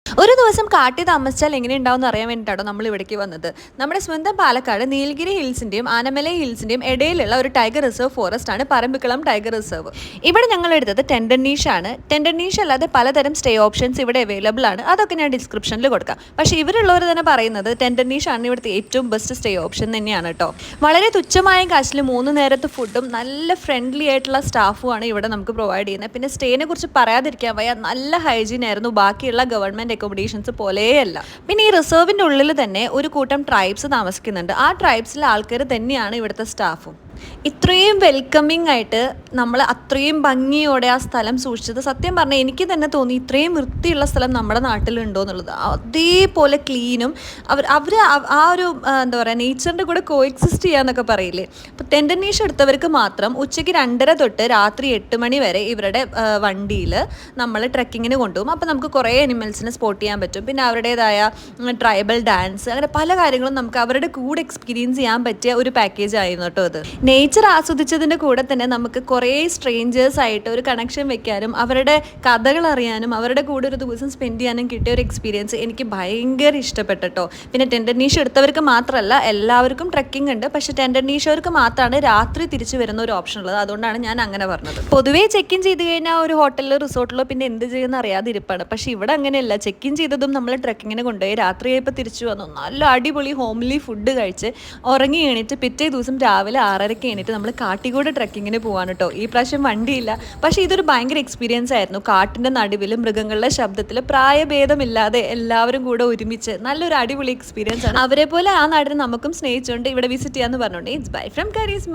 ഒരു ദിവസം കാട്ടിൽ താമസിച്ചാൽ എങ്ങനെ ഉണ്ടാവുമെന്ന് അറിയാൻ വേണ്ടിയിട്ടാണ് നമ്മൾ ഇവിടേക്ക് വന്നത്. നമ്മുടെ സ്വന്തം പാലക്കാട് നീലഗിരി ഹിൽസിൻ്റെയും ആനമലൈ ഹിൽസിൻ്റെയും ഇടയിലുള്ള ഒരു ടൈഗർ റിസർവ് ഫോറസ്റ്റ് ആണ് പറമ്പിക്കുളം ടൈഗർ റിസർവ്. ഇവിടെ ഞങ്ങൾ എടുത്തത് ടെൻഡർ നീഷാണ്. ടെൻഡർ നീഷ് അല്ലാതെ പലതരം സ്റ്റേ ഓപ്ഷൻസ് ഇവിടെ അവൈലബിൾ ആണ്. അതൊക്കെ ഞാൻ ഡിസ്ക്രിപ്ഷനിൽ കൊടുക്കാം. പക്ഷേ ഇവരുള്ളവർ തന്നെ പറയുന്നത് ടെൻഡർ നീഷാണ് ഇവിടുത്തെ ഏറ്റവും ബെസ്റ്റ് സ്റ്റേ ഓപ്ഷൻ തന്നെയാണ് കേട്ടോ. വളരെ തുച്ഛമായ കാശിൽ 3 നേരത്തെ ഫുഡും നല്ല ഫ്രണ്ട്ലി ആയിട്ടുള്ള സ്റ്റാഫുമാണ് ഇവിടെ നമുക്ക് പ്രൊവൈഡ് ചെയ്യുന്നത്. പിന്നെ സ്റ്റേനെ കുറിച്ച് പറയാതിരിക്കാൻ വയ്യ, നല്ല ഹൈജീൻ ആയിരുന്നു. ബാക്കിയുള്ള ഗവൺമെൻറ് അക്കോമഡേഷൻസ് പോലെയല്ല. പിന്നെ ഈ റിസർവിൻ്റെ ഉള്ളിൽ തന്നെ ഒരു കൂട്ടം ട്രൈബ്സ് താമസിക്കുന്നുണ്ട്. ആ ട്രൈബ്സിലെ ആൾക്കാർ തന്നെയാണ് ഇവിടുത്തെ സ്റ്റാഫും. ഇത്രയും വെൽക്കമിങ് ആയിട്ട് നമ്മൾ അത്രയും ഭംഗിയോടെ ആ സ്ഥലം സൂക്ഷിച്ചത് സത്യം പറഞ്ഞാൽ എനിക്ക് തന്നെ തോന്നി ഇത്രയും വൃത്തിയുള്ള സ്ഥലം നമ്മുടെ നാട്ടിലുണ്ടോ എന്നുള്ളത്. അതേപോലെ ക്ലീനും അവർ ആ ഒരു എന്താ പറയുക നേച്ചറിൻ്റെ കൂടെ കോഎക്സിസ്റ്റ് ചെയ്യാന്നൊക്കെ പറയില്ലേ. അപ്പോൾ ടെൻഡർ നീഷ് എടുത്തവർക്ക് മാത്രം ഉച്ചയ്ക്ക് 2:30 തൊട്ട് രാത്രി 8 മണി വരെ ഇവരുടെ വണ്ടിയിൽ നമ്മൾ ട്രെക്കിങ്ങിന് കൊണ്ടുപോകും. അപ്പോൾ നമുക്ക് കുറേ അനിമൽസിനെ സ്പോട്ട് ചെയ്യാൻ പറ്റും. പിന്നെ അവരുടേതായ ട്രൈബൽ ഡാൻസ്, അങ്ങനെ പല കാര്യങ്ങളും നമുക്ക് അവരുടെ കൂടെ എക്സ്പീരിയൻസ് ചെയ്യാൻ പറ്റിയ ഒരു പാക്കേജ് ആയിരുന്നു കേട്ടോ അത്. നേച്ചർ ആസ്വദിച്ചതിൻ്റെ കൂടെ തന്നെ നമുക്ക് കുറേ സ്ട്രേഞ്ചേഴ്സ് ആയിട്ട് ഒരു കണക്ഷൻ വെക്കാനും അവരുടെ കഥകൾ അറിയാനും അവരുടെ കൂടെ ഒരു ദിവസം സ്പെൻഡ് ചെയ്യാനും കിട്ടിയ ഒരു എക്സ്പീരിയൻസ് എനിക്ക് ഭയങ്കര ഇഷ്ടപ്പെട്ടോ. പിന്നെ ടെൻഡർ നീഷ് എടുത്തവർക്ക് മാത്രമല്ല എല്ലാവർക്കും ട്രെക്കിംഗ് ഉണ്ട്. പക്ഷെ ടെൻഡർ നീഷവർക്ക് മാത്രമാണ് രാത്രി തിരിച്ചു വരുന്ന ഒരു ഓപ്ഷൻ ഉള്ളത്. അതുകൊണ്ടാണ് ഞാൻ അങ്ങനെ പറഞ്ഞത്. പൊതുവേ ചെക്ക് ഇൻ ചെയ്ത് കഴിഞ്ഞാൽ ഒരു ഹോട്ടലിലോ റിസോർട്ടിലോ പിന്നെ എന്ത് ചെയ്യുന്ന അറിയാതെ ഇരിപ്പാണ്. പക്ഷെ ഇവിടെ അങ്ങനെയല്ല. ചെക്ക് ഇൻ ചെയ്തതും നമ്മൾ ട്രെക്കിങ്ങിന് കൊണ്ടുപോയി രാത്രിയായപ്പോൾ തിരിച്ചു വന്നു. നല്ല അടിപൊളി ഹോംലി ഫുഡ് കഴിച്ച് ഉറങ്ങി എണീറ്റ് പിറ്റേ ദിവസം രാവിലെ 6:30 കഴിഞ്ഞിട്ട് നമ്മൾ കാട്ടിക്കൂടെ ട്രെക്കിങ്ങിന് പോകാൻ കേട്ടോ. ഈ പ്രാവശ്യം വണ്ടിയില്ല. പക്ഷേ ഇതൊരു ഭയങ്കര എക്സ്പീരിയൻസ് ആയിരുന്നു. കാട്ടിൻ്റെ നടുവിൽ മൃഗങ്ങളുടെ ശബ്ദത്തിൽ പ്രായഭേദമില്ലാതെ എല്ലാവരും കൂടെ ഒരുമിച്ച് നല്ലൊരു അടിപൊളി എക്സ്പീരിയൻസ് ആണ്. അവരെ പോലെ ആ നാടിനെ നമുക്കും സ്നേഹിച്ചുകൊണ്ട് ഇവിടെ വിസിറ്റ് ചെയ്യാന്ന് പറഞ്ഞുകൊണ്ട് ഇറ്റ്സ് ബൈ ഫ്രം കരീസ്മ.